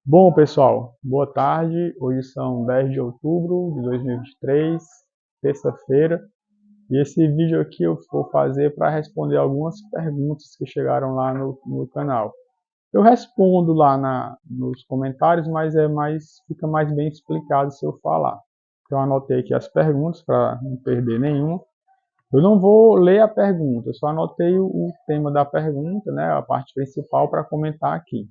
Bom, pessoal, boa tarde. Hoje são 10 de outubro de 2023, terça-feira, e esse vídeo aqui eu vou fazer para responder algumas perguntas que chegaram lá no canal. Eu respondo lá nos comentários, mas fica mais bem explicado se eu falar. Eu anotei aqui as perguntas para não perder nenhuma. Eu não vou ler a pergunta, eu só anotei o tema da pergunta, né, a parte principal para comentar aqui.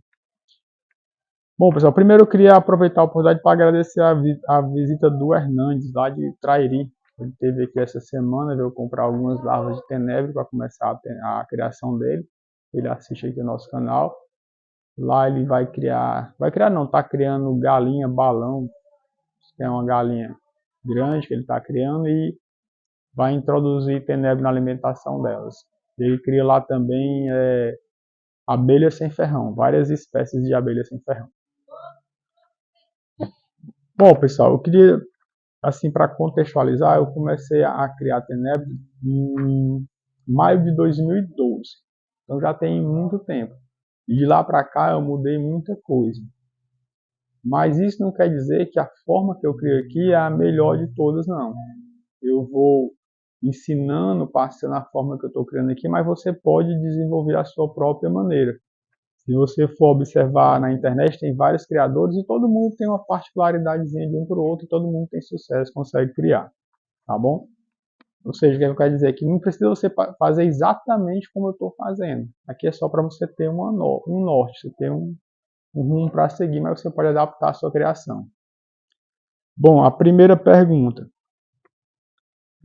Bom, pessoal, primeiro eu queria aproveitar a oportunidade para agradecer a visita do Hernandes, lá de Trairi. Ele esteve aqui essa semana, veio comprar algumas larvas de tenebre para começar a criação dele. Ele assiste aqui o nosso canal. Lá ele vai criar não, está criando galinha balão, que é uma galinha grande que ele está criando e vai introduzir tenebre na alimentação delas. Ele cria lá também abelhas sem ferrão, várias espécies de abelhas sem ferrão. Bom, pessoal, eu queria, assim, para contextualizar, eu comecei a criar Tenebre em maio de 2012. Então já tem muito tempo. E de lá para cá eu mudei muita coisa. Mas isso não quer dizer que a forma que eu crio aqui é a melhor de todas, não. Eu vou ensinando, passando a forma que eu estou criando aqui, mas você pode desenvolver a sua própria maneira. Se você for observar na internet, tem vários criadores e todo mundo tem uma particularidadezinha de um para o outro e todo mundo tem sucesso, consegue criar, tá bom? Ou seja, o que eu quero dizer é que não precisa você fazer exatamente como eu estou fazendo. Aqui é só para você ter um norte, você ter um rumo para seguir, mas você pode adaptar a sua criação. Bom, a primeira pergunta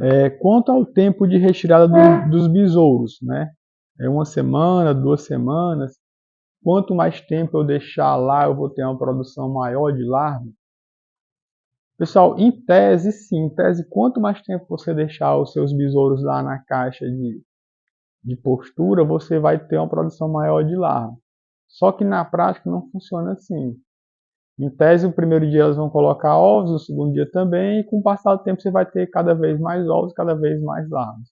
é quanto ao tempo de retirada dos besouros, né? É uma semana, 2 semanas? Quanto mais tempo eu deixar lá, eu vou ter uma produção maior de larva? Pessoal, em tese, sim. Em tese, quanto mais tempo você deixar os seus besouros lá na caixa de postura, você vai ter uma produção maior de larva. Só que na prática não funciona assim. Em tese, o primeiro dia elas vão colocar ovos, o segundo dia também, e com o passar do tempo você vai ter cada vez mais ovos, cada vez mais larvas.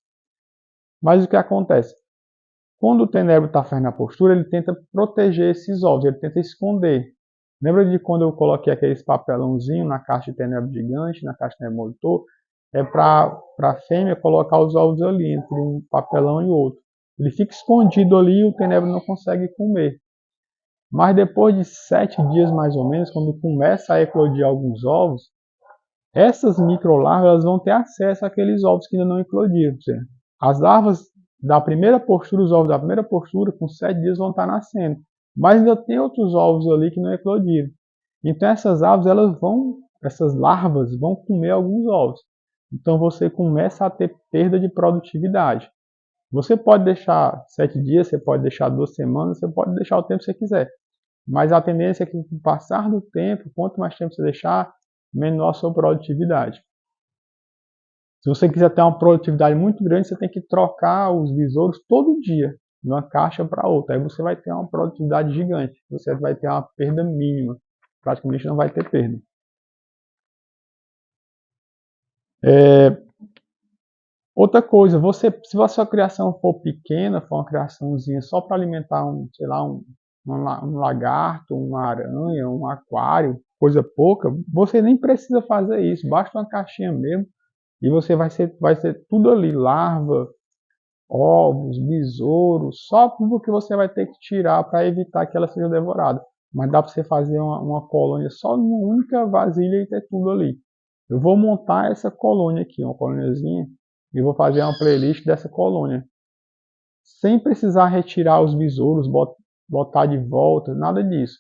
Mas o que acontece? Quando o tenebro está fazendo a postura, ele tenta proteger esses ovos, ele tenta esconder. Lembra de quando eu coloquei aqueles papelãozinho na caixa de tenebro gigante, na caixa de tenebro monitor? É para a fêmea colocar os ovos ali, entre um papelão e outro. Ele fica escondido ali e o tenebro não consegue comer. Mas depois de 7 dias mais ou menos, quando começa a eclodir alguns ovos, essas microlarvas vão ter acesso àqueles ovos que ainda não eclodiram. As larvas da primeira postura, os ovos da primeira postura, com 7 dias vão estar nascendo. Mas ainda tem outros ovos ali que não eclodiram. Então essas aves, essas larvas vão comer alguns ovos. Então você começa a ter perda de produtividade. Você pode deixar 7 dias, você pode deixar 2 semanas, você pode deixar o tempo que você quiser. Mas a tendência é que com o passar do tempo, quanto mais tempo você deixar, menor a sua produtividade. Se você quiser ter uma produtividade muito grande, você tem que trocar os besouros todo dia, de uma caixa para outra. Aí você vai ter uma produtividade gigante. Você vai ter uma perda mínima. Praticamente não vai ter perda. Outra coisa, se a sua criação for pequena, for uma criaçãozinha só para alimentar sei lá, um lagarto, uma aranha, um aquário, coisa pouca, você nem precisa fazer isso. Basta uma caixinha mesmo e você vai ser tudo ali, larva, ovos, besouros, só porque você vai ter que tirar para evitar que ela seja devorada. Mas dá para você fazer uma colônia só numa única vasilha e ter tudo ali. Eu vou montar essa colônia aqui, uma colôniazinha, e vou fazer uma playlist dessa colônia. Sem precisar retirar os besouros, botar de volta, nada disso.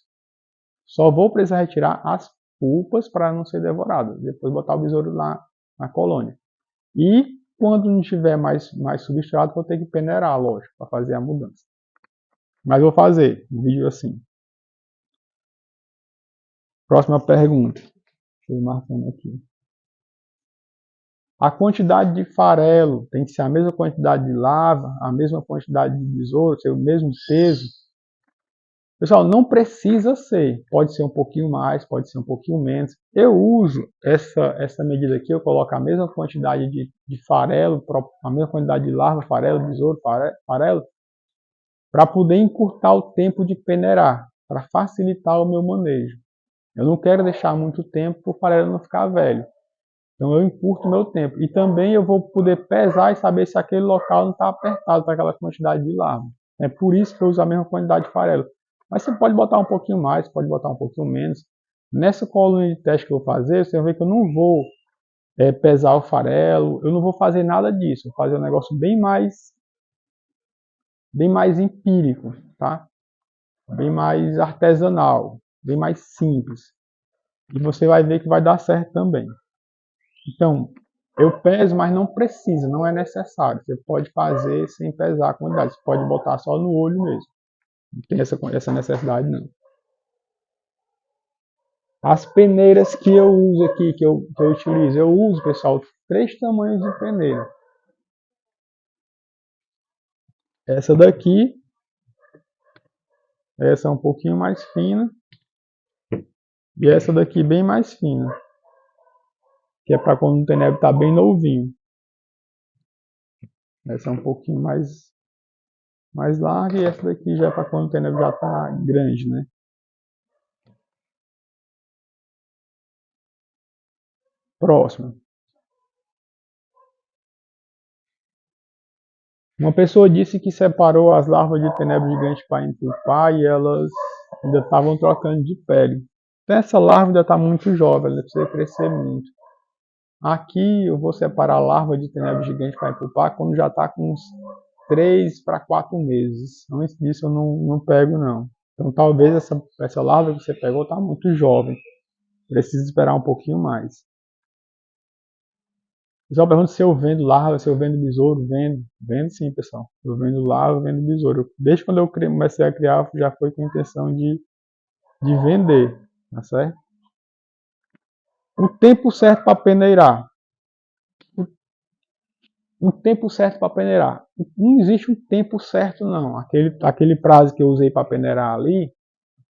Só vou precisar retirar as pulpas para não ser devorado. Depois botar o besouro lá na colônia. E quando não tiver mais substrato, vou ter que peneirar, lógico, para fazer a mudança. Mas vou fazer um vídeo assim. Próxima pergunta. Deixa eu ir marcando aqui. A quantidade de farelo tem que ser a mesma quantidade de larva, a mesma quantidade de besouro, ter o mesmo peso. Pessoal, não precisa ser. Pode ser um pouquinho mais, pode ser um pouquinho menos. Eu uso essa medida aqui, eu coloco a mesma quantidade de farelo, a mesma quantidade de larva, farelo, besouro, farelo, para poder encurtar o tempo de peneirar, para facilitar o meu manejo. Eu não quero deixar muito tempo para o farelo não ficar velho. Então eu encurto meu tempo. E também eu vou poder pesar e saber se aquele local não está apertado para aquela quantidade de larva. É por isso que eu uso a mesma quantidade de farelo. Mas você pode botar um pouquinho mais, pode botar um pouquinho menos. Nessa coluna de teste que eu vou fazer, você vai ver que eu não vou pesar o farelo, eu não vou fazer nada disso. Vou fazer um negócio bem mais empírico, tá? Bem mais artesanal, bem mais simples. E você vai ver que vai dar certo também. Então, eu peso, mas não precisa, não é necessário. Você pode fazer sem pesar a quantidade. Você pode botar só no olho mesmo. Não tem essa necessidade, não. As peneiras que eu uso aqui, que eu utilizo, eu uso, pessoal, 3 tamanhos de peneira. Essa daqui, essa é um pouquinho mais fina. E essa daqui bem mais fina. Que é para quando o tenebro está bem novinho. Essa é um pouquinho mais larga e essa daqui já é para quando o tenebro já está grande, né? Próximo. Uma pessoa disse que separou as larvas de tenebro gigante para empupar e elas ainda estavam trocando de pele. Então essa larva ainda está muito jovem, ela precisa crescer muito. Aqui eu vou separar a larva de tenebro gigante para empupar quando já está com uns 3 para 4 meses. Antes disso eu não pego não. Então talvez essa larva que você pegou está muito jovem. Precisa esperar um pouquinho mais. O pessoal pergunta se eu vendo larva, se eu vendo besouro. Vendo sim, pessoal. Eu vendo larva, eu vendo besouro. Desde quando eu comecei a criar, já foi com a intenção de vender, tá certo? O tempo certo para peneirar. O tempo certo para peneirar. Não existe um tempo certo, não. Aquele prazo que eu usei para peneirar ali,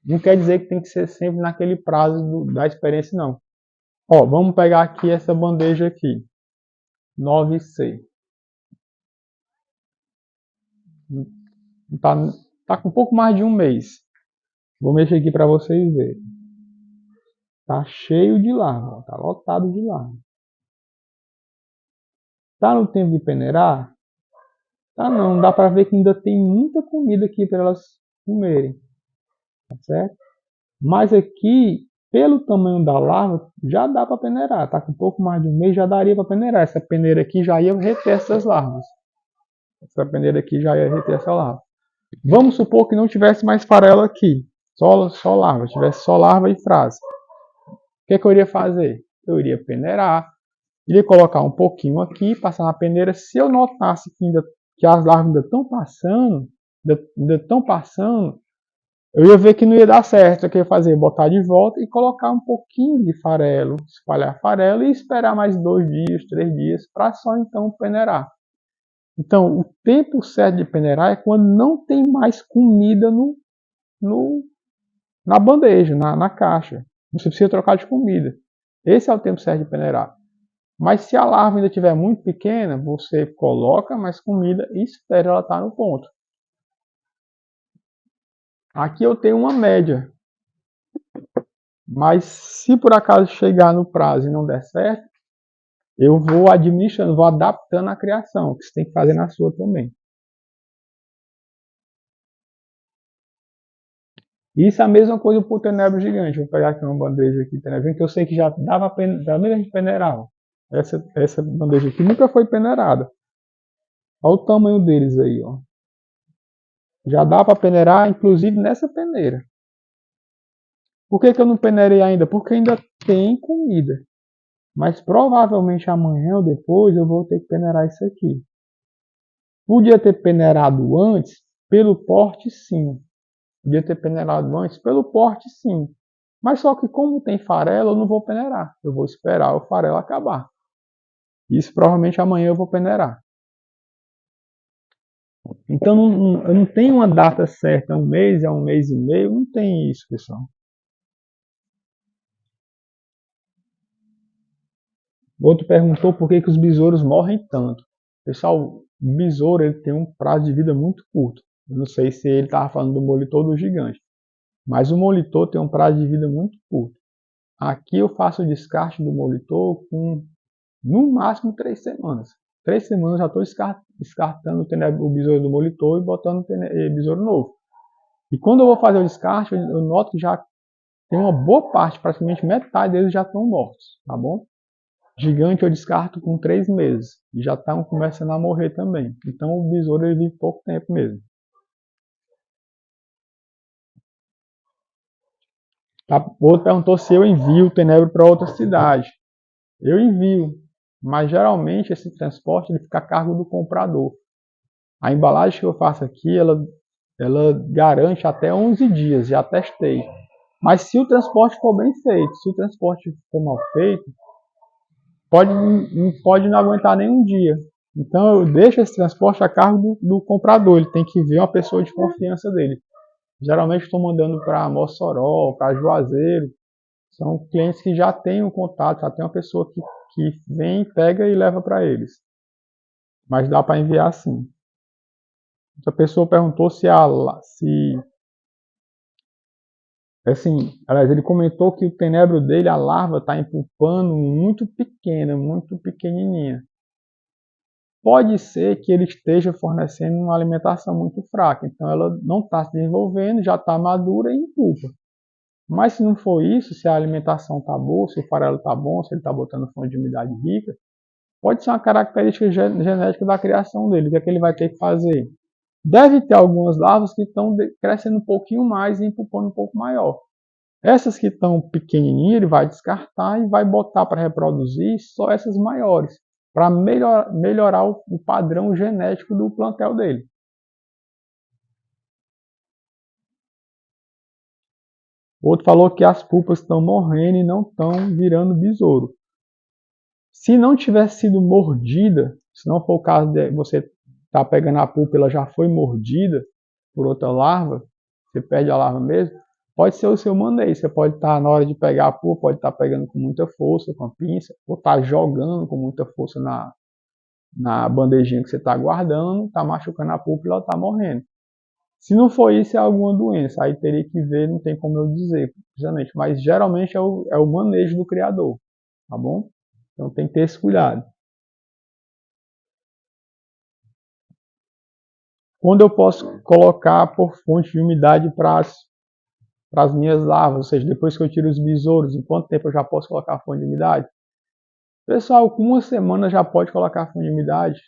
não quer dizer que tem que ser sempre naquele prazo da experiência, não. Ó, vamos pegar aqui essa bandeja aqui. 9C. Tá com um pouco mais de um mês. Vou mexer aqui para vocês verem. Tá cheio de larva, tá lotado de larva. Tá no tempo de peneirar? Tá não, dá para ver que ainda tem muita comida aqui para elas comerem, tá certo? Mas aqui, pelo tamanho da larva, já dá para peneirar. Tá com um pouco mais de um mês, já daria para peneirar. Essa peneira aqui já ia reter essas larvas. Essa peneira aqui já ia reter essa larva. Vamos supor que não tivesse mais farelo aqui, só larva, tivesse só larva e frase. O que eu iria fazer? Eu iria peneirar, iria colocar um pouquinho aqui, passar na peneira. Se eu notasse que as larvas ainda estão passando, eu ia ver que não ia dar certo. O que eu ia fazer? Botar de volta e colocar um pouquinho de farelo, espalhar farelo e esperar mais 2 dias, 3 dias, para só então peneirar. Então, o tempo certo de peneirar é quando não tem mais comida na bandeja, na caixa. Você precisa trocar de comida. Esse é o tempo certo de peneirar. Mas se a larva ainda estiver muito pequena, você coloca mais comida e espera ela estar no ponto. Aqui eu tenho uma média. Mas se por acaso chegar no prazo e não der certo, eu vou administrando, vou adaptando a criação, que você tem que fazer na sua também. Isso é a mesma coisa para o tenebro gigante. Vou pegar aqui uma bandeja aqui, tenebro gigante, que eu sei que já dava também a gente peneirava. Essa bandeja aqui nunca foi peneirada. Olha o tamanho deles aí, ó. Já dá para peneirar, inclusive nessa peneira. Por que eu não peneirei ainda? Porque ainda tem comida. Mas provavelmente amanhã ou depois eu vou ter que peneirar isso aqui. Podia ter peneirado antes, pelo porte sim. Podia ter peneirado antes, pelo porte sim. Mas só que como tem farelo, eu não vou peneirar. Eu vou esperar o farelo acabar. Isso provavelmente amanhã eu vou peneirar. Então eu não tenho uma data certa, é um mês e meio, não tem isso, pessoal. O outro perguntou por que os besouros morrem tanto. Pessoal, o besouro ele tem um prazo de vida muito curto. Eu não sei se ele estava falando do molitor ou do gigante. Mas o molitor tem um prazo de vida muito curto. Aqui eu faço o descarte do molitor com, no máximo, 3 semanas. 3 semanas já estou descartando o besouro do molitor e botando o besouro novo. E quando eu vou fazer o descarte, eu noto que já tem uma boa parte, praticamente metade deles já estão mortos, tá bom? Gigante eu descarto com 3 meses. E já estão começando a morrer também. Então o besouro ele vive pouco tempo mesmo. O outro perguntou se eu envio o tenebro para outra cidade. Eu envio, mas geralmente esse transporte ele fica a cargo do comprador. A embalagem que eu faço aqui, ela garante até 11 dias, já testei. Mas se o transporte for bem feito, se o transporte for mal feito, pode não aguentar nem um dia. Então eu deixo esse transporte a cargo do comprador, ele tem que ver uma pessoa de confiança dele. Geralmente estou mandando para Mossoró, para Juazeiro. São clientes que já têm um contato, já tem uma pessoa que vem, pega e leva para eles. Mas dá para enviar sim. Essa pessoa perguntou assim, aliás, ele comentou que o tenebro dele, a larva está empupando muito pequena, muito pequenininha. Pode ser que ele esteja fornecendo uma alimentação muito fraca, então ela não está se desenvolvendo, já está madura e empupa. Mas se não for isso, se a alimentação está boa, se o farelo está bom, se ele está botando fonte de umidade rica, pode ser uma característica genética da criação dele. O que é que ele vai ter que fazer? Deve ter algumas larvas que estão crescendo um pouquinho mais e empupando um pouco maior. Essas que estão pequenininhas, ele vai descartar e vai botar para reproduzir só essas maiores, para melhorar o padrão genético do plantel dele. O outro falou que as pulpas estão morrendo e não estão virando besouro. Se não tivesse sido mordida, se não for o caso de você estar pegando a pulpa e ela já foi mordida por outra larva, você perde a larva mesmo, pode ser o seu manejo. Você pode estar, na hora de pegar a pulpa, pode estar pegando com muita força com a pinça, ou estar jogando com muita força na bandejinha que você está guardando, está machucando a pulpa e ela está morrendo. Se não for isso, é alguma doença. Aí teria que ver, não tem como eu dizer precisamente. Mas geralmente é o manejo do criador, tá bom? Então tem que ter esse cuidado. Quando eu posso colocar por fonte de umidade para as minhas larvas, ou seja, depois que eu tiro os besouros, em quanto tempo eu já posso colocar fonte de umidade? Pessoal, com uma semana já pode colocar fonte de umidade,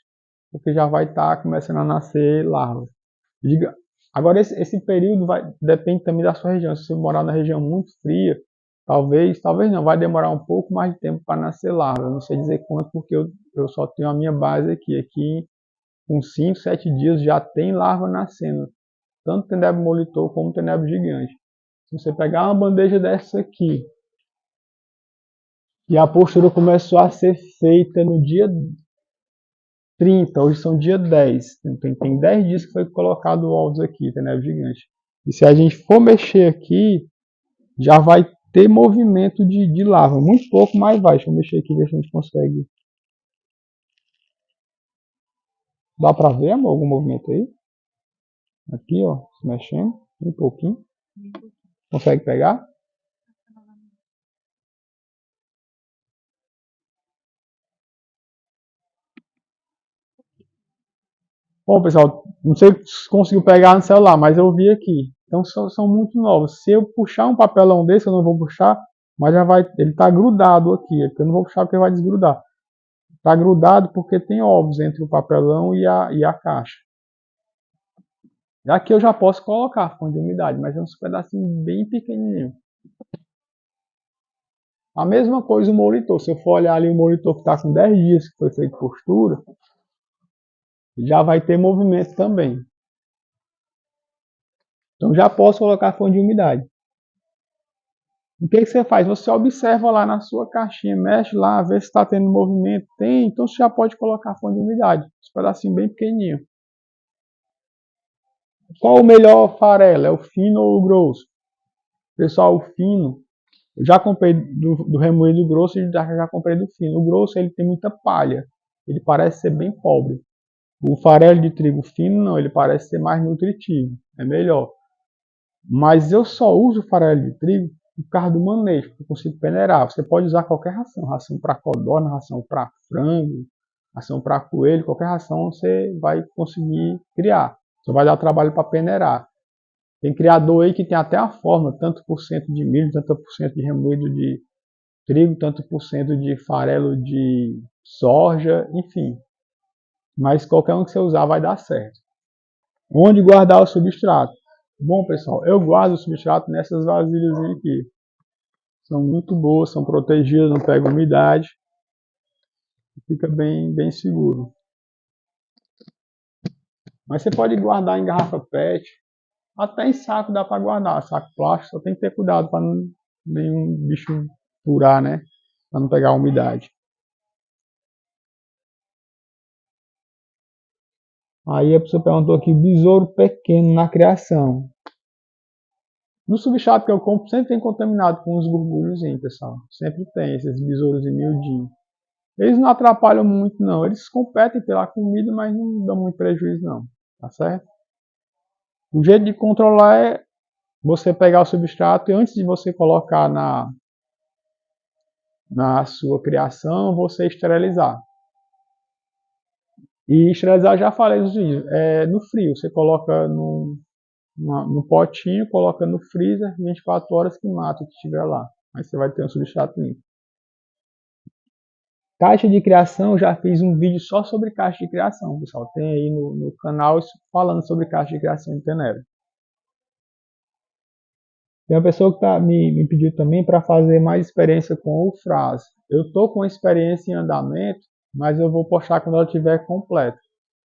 porque já vai estar começando a nascer larvas. Agora, esse período depende também da sua região. Se você morar na região muito fria, talvez não, vai demorar um pouco mais de tempo para nascer larva. Eu não sei dizer quanto, porque eu só tenho a minha base aqui. Aqui, com 5, 7 dias, já tem larva nascendo. Tanto tenebro molitor como tenebro gigante. Se você pegar uma bandeja dessa aqui, e a postura começou a ser feita no dia 30, hoje são dia 10. Tem 10 dias que foi colocado ovos aqui, tenebro gigante. E se a gente for mexer aqui, já vai ter movimento de larva. Muito pouco, mas vai. Deixa eu mexer aqui, ver se a gente consegue. Dá pra ver, amor, algum movimento aí? Aqui, ó, se mexendo. Um pouquinho. Consegue pegar? Bom, pessoal, não sei se conseguiu pegar no celular, mas eu vi aqui. Então são muito novos. Se eu puxar um papelão desse, eu não vou puxar, mas já vai. Ele está grudado aqui. Eu não vou puxar porque vai desgrudar. Está grudado porque tem ovos entre o papelão e a caixa. Aqui eu já posso colocar fonte de umidade, mas é uns pedacinhos bem pequenininhos. A mesma coisa o molitor. Se eu for olhar ali o molitor que está com 10 dias que foi feito postura, já vai ter movimento também. Então já posso colocar fonte de umidade. O que você faz? Você observa lá na sua caixinha, mexe lá, vê se está tendo movimento. Tem, então você já pode colocar fonte de umidade. Esse pedacinho bem pequenininho. Qual o melhor farelo? É o fino ou o grosso? Pessoal, o fino, eu já comprei do remoído grosso e já comprei do fino. O grosso ele tem muita palha. Ele parece ser bem pobre. O farelo de trigo fino não, ele parece ser mais nutritivo. É melhor. Mas eu só uso farelo de trigo por causa do manejo, porque eu consigo peneirar. Você pode usar qualquer ração, ração para codorna, ração para frango, ração para coelho, qualquer ração você vai conseguir criar. Só vai dar trabalho para peneirar. Tem criador aí que tem até a forma, tanto por cento de milho, tanto por cento de remoído de trigo, tanto por cento de farelo de soja, enfim. Mas qualquer um que você usar vai dar certo. Onde guardar o substrato? Bom, pessoal, eu guardo o substrato nessas vasilhas aqui. São muito boas, são protegidas, não pegam umidade. Fica bem seguro. Mas você pode guardar em garrafa PET, até em saco dá para guardar. Saco plástico, só tem que ter cuidado para nenhum bicho furar, né? Para não pegar umidade. Aí a pessoa perguntou aqui, besouro pequeno na criação. No substrato que eu compro sempre tem contaminado com os borbulhos, pessoal. Sempre tem esses besouros miudinhos. Eles não atrapalham muito não, eles competem pela comida, mas não dão muito prejuízo não, tá certo? O jeito de controlar é você pegar o substrato e antes de você colocar na sua criação, você esterilizar. E esterilizar, já falei nos vídeos, no frio, você coloca no potinho, coloca no freezer, 24 horas que mata o que estiver lá. Aí você vai ter um substrato limpo. Caixa de criação, eu já fiz um vídeo só sobre caixa de criação, pessoal. Tem aí no canal falando sobre caixa de criação de Tenebra. Tem uma pessoa que me pediu também para fazer mais experiência com o Fraser. Eu estou com experiência em andamento, mas eu vou postar quando ela estiver completa.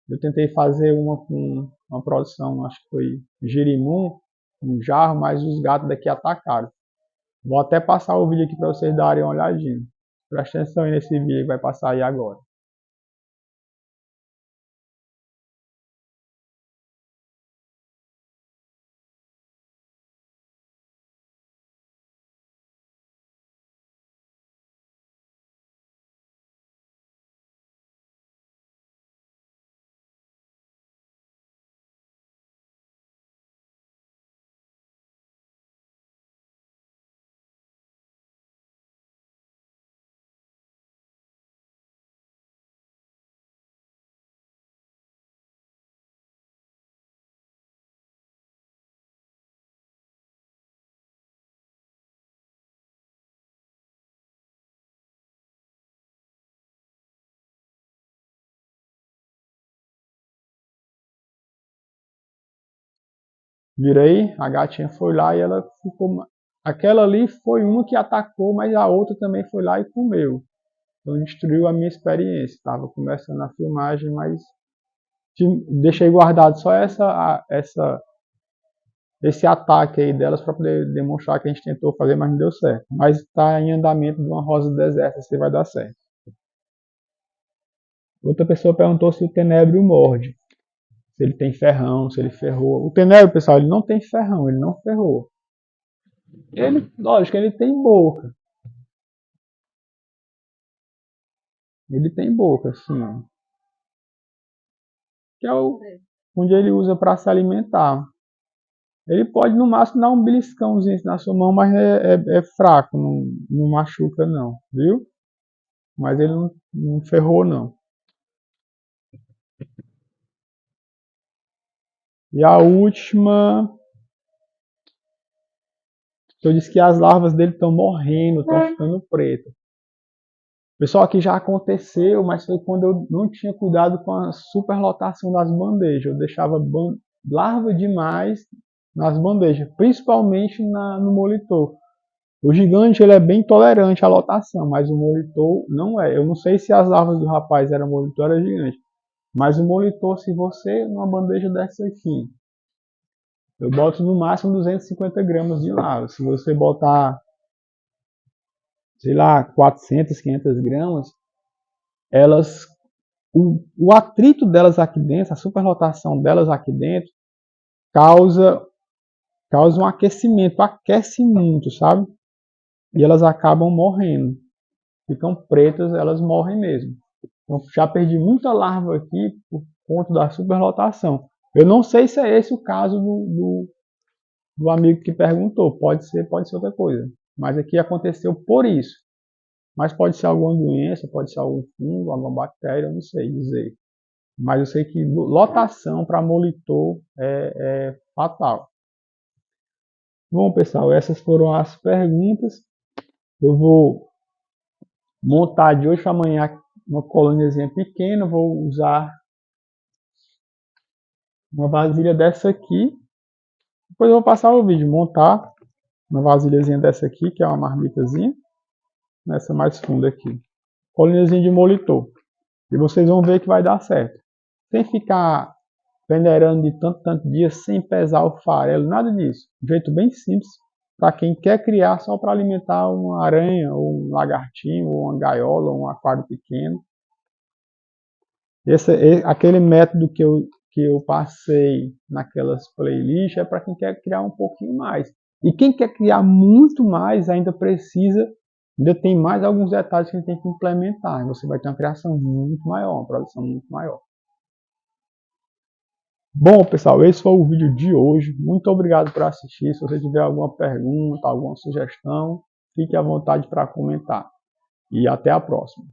Eu tentei fazer uma com uma produção, acho que foi girimum, um jarro, mas os gatos daqui atacaram. Vou até passar o vídeo aqui para vocês darem uma olhadinha. Presta atenção aí nesse vídeo que vai passar aí agora. Vira aí, a gatinha foi lá e ela ficou. Aquela ali foi uma que atacou, mas a outra também foi lá e comeu. Então destruiu a minha experiência. Estava começando a filmagem, mas deixei guardado só esse ataque aí delas para poder demonstrar que a gente tentou fazer, mas não deu certo. Mas está em andamento de uma rosa do deserto, se vai dar certo. Outra pessoa perguntou se o tenebro morde. Se ele tem ferrão, se ele ferrou. O tenebro, pessoal, ele não tem ferrão, ele não ferrou. Ele, lógico, ele tem boca. Ele tem boca, assim, ó. Que é onde ele usa para se alimentar. Ele pode, no máximo, dar um beliscãozinho na sua mão, mas é fraco, não machuca, não, viu? Mas ele não ferrou, não. E a última, eu disse que as larvas dele estão morrendo, estão ficando pretas. Pessoal, aqui já aconteceu, mas foi quando eu não tinha cuidado com a superlotação das bandejas. Eu deixava larva demais nas bandejas, principalmente no molitor. O gigante ele é bem tolerante à lotação, mas o molitor não é. Eu não sei se as larvas do rapaz eram molitor ou era gigante, mas o molitor, se você, numa bandeja dessa aqui, eu boto no máximo 250 gramas de larva. Se você botar, sei lá, 400, 500 gramas, elas, o atrito delas aqui dentro, a superlotação delas aqui dentro, causa um aquecimento, aquece muito, sabe? E elas acabam morrendo. Ficam pretas, elas morrem mesmo. Então, já perdi muita larva aqui por conta da superlotação. Eu não sei se é esse o caso do amigo que perguntou. Pode ser outra coisa. Mas aqui aconteceu por isso. Mas pode ser alguma doença, pode ser algum fungo, alguma bactéria, eu não sei dizer. Mas eu sei que lotação para molitor é fatal. Bom, pessoal, essas foram as perguntas. Eu vou montar de hoje para amanhã uma colôniazinha pequena. Vou usar uma vasilha dessa aqui. Depois eu vou passar o vídeo, montar uma vasilhazinha dessa aqui, que é uma marmitazinha. Nessa mais funda aqui. Colôniazinha de molitor. E vocês vão ver que vai dar certo. Sem ficar peneirando de tanto dia, sem pesar o farelo, nada disso. Um jeito bem simples, para quem quer criar só para alimentar uma aranha, ou um lagartinho, ou uma gaiola, ou um aquário pequeno. Aquele método que eu passei naquelas playlists é para quem quer criar um pouquinho mais. E quem quer criar muito mais ainda tem mais alguns detalhes que a gente tem que implementar. Você vai ter uma criação muito maior, uma produção muito maior. Bom, pessoal, esse foi o vídeo de hoje. Muito obrigado por assistir. Se você tiver alguma pergunta, alguma sugestão, fique à vontade para comentar. E até a próxima.